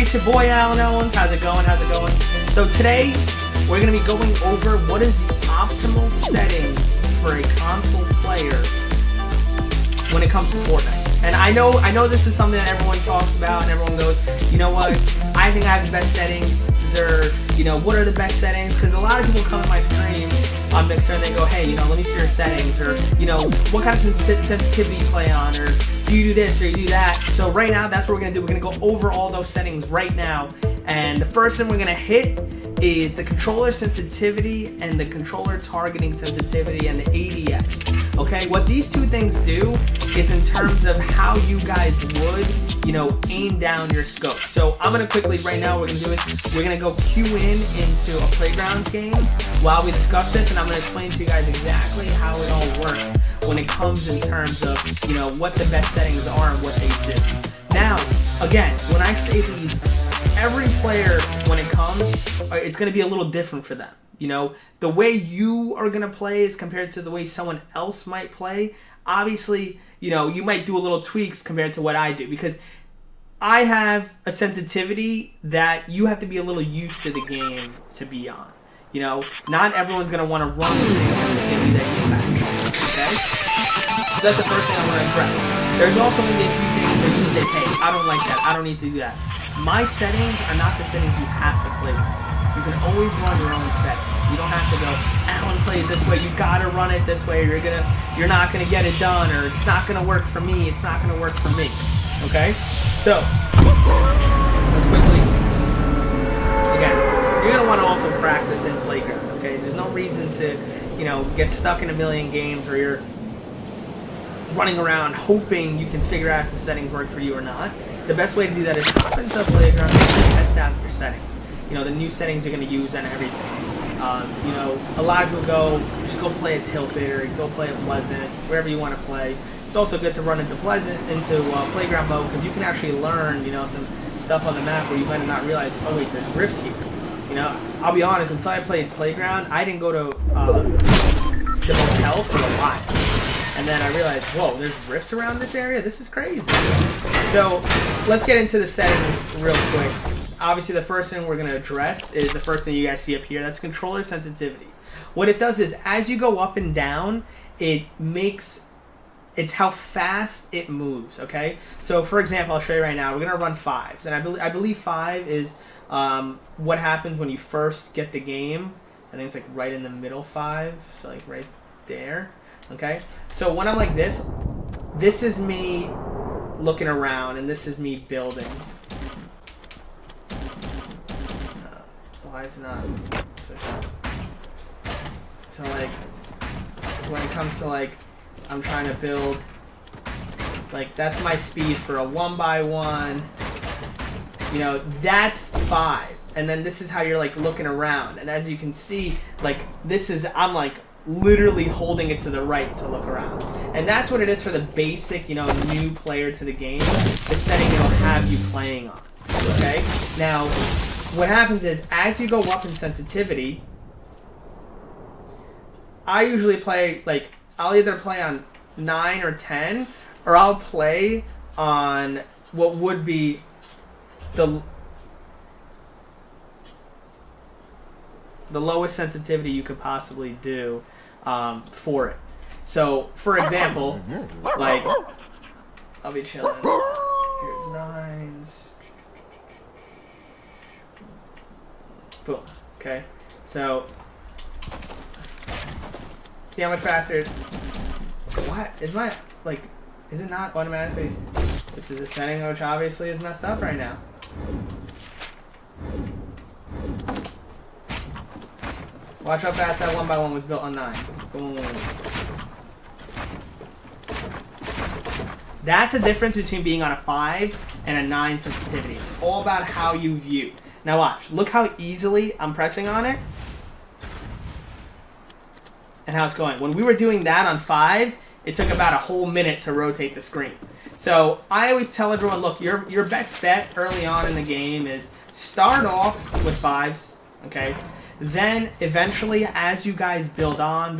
it's your boy Alan Owens. How's it going? How's it going? So today, we're going to be going over what is the optimal settings for a console player when it comes to Fortnite. And I know this is something that everyone talks about and everyone goes, you know what, I think I have the best settings, or, you know, what are the best settings? Because a lot of people come to my stream on Mixer and they go, hey, you know, let me see your settings, or, you know, what kind of sensitivity you play on, or do you do this or you do that? So right now, that's what we're going to do. We're going to go over all those settings right now. And the first thing we're going to hit is the controller sensitivity and the controller targeting sensitivity and the ADS. Okay, what these two things do is in terms of how you guys would, you know, aim down your scope. So I'm gonna quickly, right now, what we're gonna do is we're gonna go cue into a Playgrounds game while we discuss this, and I'm gonna explain to you guys exactly how it all works when it comes in terms of, you know, what the best settings are and what they do. Now, again, when I say these, every player, when it comes, it's going to be a little different for them. You know, the way you are going to play is compared to the way someone else might play. Obviously, you know, you might do a little tweaks compared to what I do, because I have a sensitivity that you have to be a little used to the game to be on. You know, not everyone's going to want to run the same sensitivity that you have. Okay? So that's the first thing I want to address. There's also going to be a few things where you say, hey, I don't like that. I don't need to do that. My settings are not the settings you have to play with. You can always run your own settings. You don't have to go, Alan plays this way, you gotta run it this way, or you're not gonna get it done, or it's not gonna work for me, it's not gonna work for me. Okay? So, let's quickly, again, you're gonna wanna also practice in Playground, okay? There's no reason to, you know, get stuck in a million games where you're running around hoping you can figure out if the settings work for you or not. The best way to do that is hop into a Playground and test out your settings. You know, the new settings you're going to use and everything. You know, a lot of people go, just go play a Tilted or go play a Pleasant, wherever you want to play. It's also good to run into Playground mode, because you can actually learn, you know, some stuff on the map where you might have not realized, oh wait, there's rifts here. You know, I'll be honest, until I played Playground, I didn't go to the motel for a while. And then I realized, whoa, there's rifts around this area? This is crazy. So, let's get into the settings real quick. Obviously, the first thing we're going to address is the first thing you guys see up here. That's controller sensitivity. What it does is, as you go up and down, it's how fast it moves, okay? So, for example, I'll show you right now. We're going to run 5s. And I believe 5 is what happens when you first get the game. I think it's like right in the middle 5. So, like right there. Okay, so when I'm like this is me looking around, and this is me building. Why is it not? So like, when it comes to like, I'm trying to build, like that's my speed for a 1x1. You know, that's 5. And then this is how you're like looking around. And as you can see, like I'm like, literally holding it to the right to look around. And that's what it is for the basic, you know, new player to the game, the setting it'll have you playing on. Okay? Now, what happens is, as you go up in sensitivity, I usually play, like, I'll either play on 9 or 10, or I'll play on what would be the lowest sensitivity you could possibly do for it. So, for example, like, I'll be chilling. Here's 9s. Boom. Okay. So, see how much faster. What? Is my, like, is it not automatically? This is a setting which obviously is messed up right now. Watch how fast that 1x1 was built on 9s. Boom. That's the difference between being on a 5 and a 9 sensitivity. It's all about how you view. Now watch. Look how easily I'm pressing on it. And how it's going. When we were doing that on 5s, it took about a whole minute to rotate the screen. So I always tell everyone, look, your best bet early on in the game is start off with 5s, okay? Then, eventually, as you guys build on,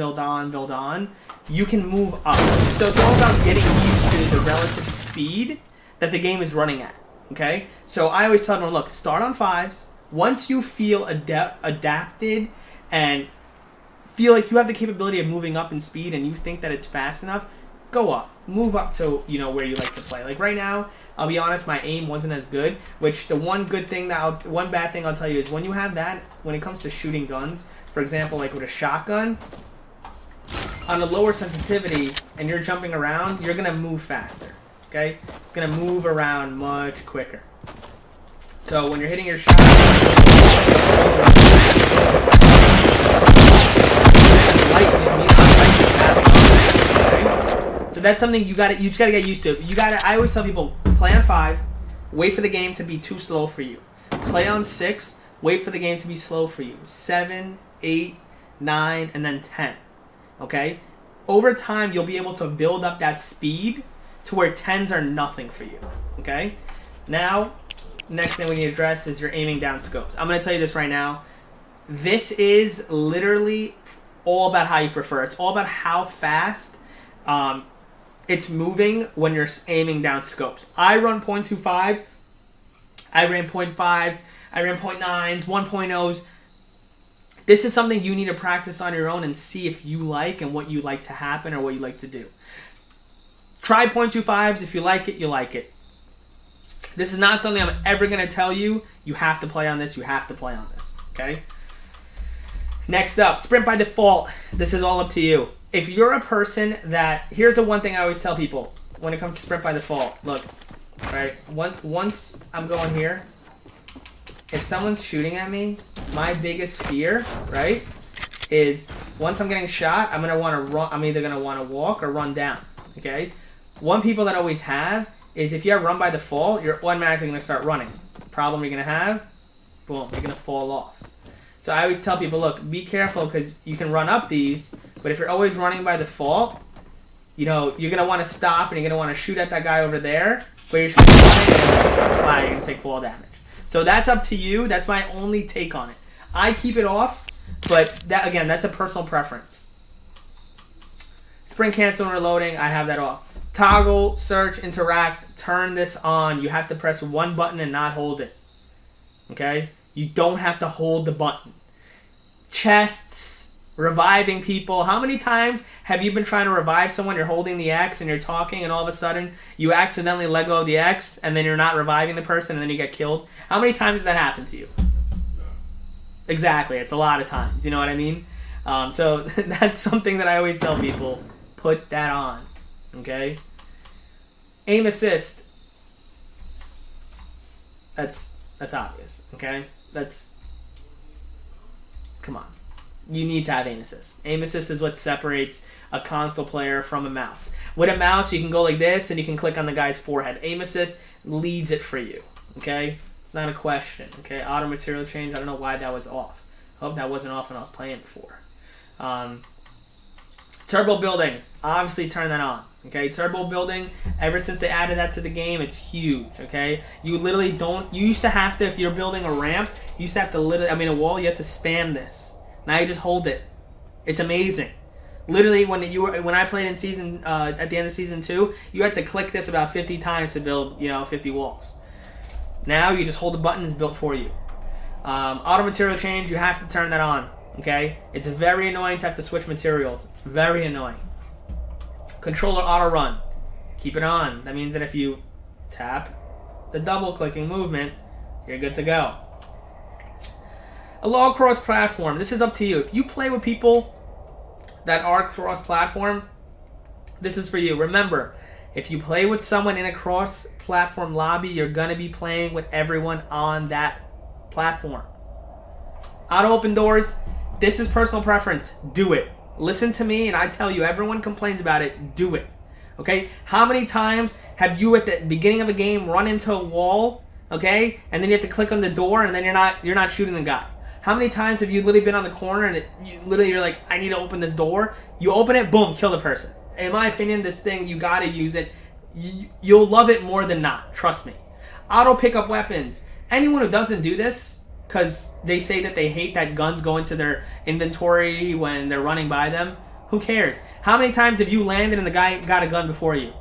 you can move up. So it's all about getting used to the relative speed that the game is running at. Okay? So I always tell them, look, start on 5s. Once you feel adapted and feel like you have the capability of moving up in speed and you think that it's fast enough, go up. Move up to, you know, where you like to play. Like right now, I'll be honest, my aim wasn't as good, which the one bad thing I'll tell you is when you have that, when it comes to shooting guns, for example, like with a shotgun, on a lower sensitivity and you're jumping around, you're going to move faster, okay? It's going to move around much quicker. So when you're hitting your shot, so that's something you just gotta get used to. I always tell people, play on 5, wait for the game to be too slow for you. Play on 6, wait for the game to be slow for you. 7, 8, 9, and then 10. Okay? Over time, you'll be able to build up that speed to where 10s are nothing for you. Okay? Now, next thing we need to address is your aiming down scopes. I'm going to tell you this right now. This is literally all about how you prefer. It's all about how fast it's moving when you're aiming down scopes. I run .25s. I ran .5s. I ran .9s, 1.0s. This is something you need to practice on your own and see if you like and what you like to happen or what you like to do. Try .25s. If you like it, you like it. This is not something I'm ever going to tell you. You have to play on this. You have to play on this. Okay? Next up, sprint by default. This is all up to you. If you're a person that... Here's the one thing I always tell people when it comes to sprint by default. Look, right? Once I'm going here, if someone's shooting at me, my biggest fear, right, is once I'm getting shot, I'm gonna want to run. I'm either gonna want to walk or run down. Okay? One people that always have is if you have run by default, you're automatically gonna start running. Problem you're gonna have, boom, you're gonna fall off. So I always tell people, look, be careful because you can run up these, but if you're always running by default, you know, you're going to want to stop and you're going to want to shoot at that guy over there, but you're just going to fly and you're going to take fall damage. So that's up to you. That's my only take on it. I keep it off, but that again, that's a personal preference. Sprint cancel and reloading, I have that off. Toggle, search, interact, turn this on. You have to press one button and not hold it. Okay? You don't have to hold the button. Chests, reviving people. How many times have you been trying to revive someone? You're holding the X and you're talking and all of a sudden you accidentally let go of the X and then you're not reviving the person and then you get killed? How many times has that happened to you? Exactly. It's a lot of times. You know what I mean? So that's something that I always tell people. Put that on. Okay? Aim assist. That's obvious. Okay? Come on. You need to have aim assist. Aim assist is what separates a console player from a mouse. With a mouse, you can go like this and you can click on the guy's forehead. Aim assist leads it for you. Okay? It's not a question. Okay? Auto material change. I don't know why that was off. I hope that wasn't off when I was playing before. Turbo building. Obviously turn that on. Okay? Turbo building, ever since they added that to the game, it's huge. Okay? You literally don't... You used to have to, if you're building a ramp, you used to have to literally... I mean, a wall, you have to spam this. Now you just hold it. It's amazing. Literally, when I played in season... at the end of season 2, you had to click this about 50 times to build, 50 walls. Now you just hold the button, it's built for you. Auto material change, you have to turn that on. Okay? It's very annoying to have to switch materials. Very annoying. Controller auto run. Keep it on. That means that if you tap the double clicking movement, you're good to go. Allow cross-platform. This is up to you. If you play with people that are cross-platform, this is for you. Remember, if you play with someone in a cross-platform lobby, you're going to be playing with everyone on that platform. Auto open doors. This is personal preference. Do it. Listen to me, and I tell you, everyone complains about it. Do it. Okay? How many times have you at the beginning of a game run into a wall, okay, and then you have to click on the door, and then you're not shooting the guy? How many times have you literally been on the corner and you're like, I need to open this door? You open it, boom, kill the person. In my opinion, this thing, you gotta use it. You'll love it more than not. Trust me. Auto pick up weapons. Anyone who doesn't do this, because they say that they hate that guns go into their inventory when they're running by them, who cares? How many times have you landed and the guy got a gun before you?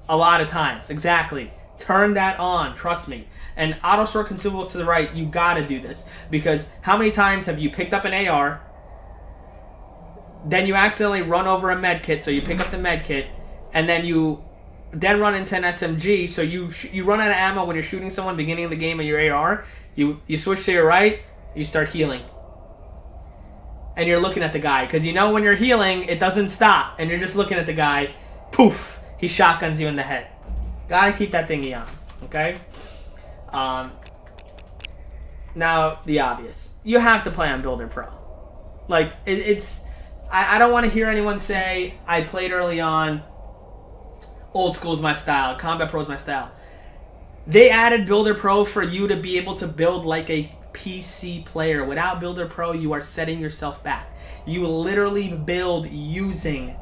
A lot of times, exactly. Turn that on, trust me. And auto store consumables to the right, you gotta do this. Because how many times have you picked up an AR, then you accidentally run over a med kit, so you pick up the med kit, and then you run into an SMG, so you run out of ammo when you're shooting someone beginning of the game of your AR, you switch to your right, you start healing. And you're looking at the guy, because you know when you're healing, it doesn't stop, and you're just looking at the guy, poof, he shotguns you in the head. Gotta keep that thingy on, okay? Now, the obvious. You have to play on Builder Pro. Like, I don't want to hear anyone say, I played early on, old school's my style, Combat Pro's my style. They added Builder Pro for you to be able to build like a PC player. Without Builder Pro, you are setting yourself back. You literally build using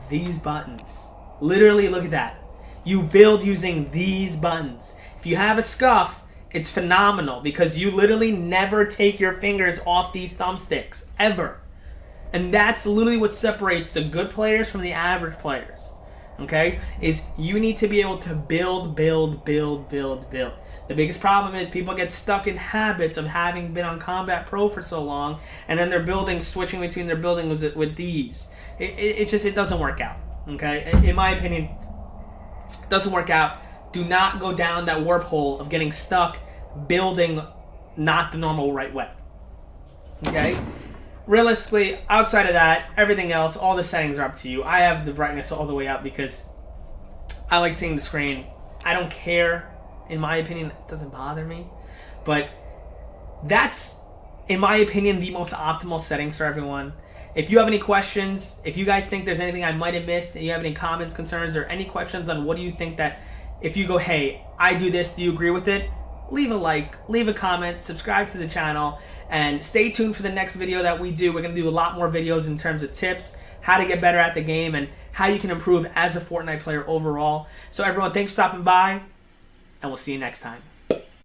these buttons. Literally, look at that. You build using these buttons. If you have a scuff, it's phenomenal because you literally never take your fingers off these thumbsticks, ever. And that's literally what separates the good players from the average players. Okay? Is you need to be able to build. The biggest problem is people get stuck in habits of having been on Combat Pro for so long, and then they're switching between their buildings with these. It doesn't work out. Okay? In my opinion, it doesn't work out. Do not go down that warp hole of getting stuck building not the normal right way. Okay? Realistically, outside of that, everything else, all the settings are up to you. I have the brightness all the way up because I like seeing the screen. I don't care. In my opinion, it doesn't bother me. But that's, in my opinion, the most optimal settings for everyone. If you have any questions, if you guys think there's anything I might have missed, and you have any comments, concerns, or any questions on what do you think that, if you go, hey, I do this, do you agree with it? Leave a like, leave a comment, subscribe to the channel, and stay tuned for the next video that we do. We're going to do a lot more videos in terms of tips, how to get better at the game, and how you can improve as a Fortnite player overall. So everyone, thanks for stopping by, and we'll see you next time.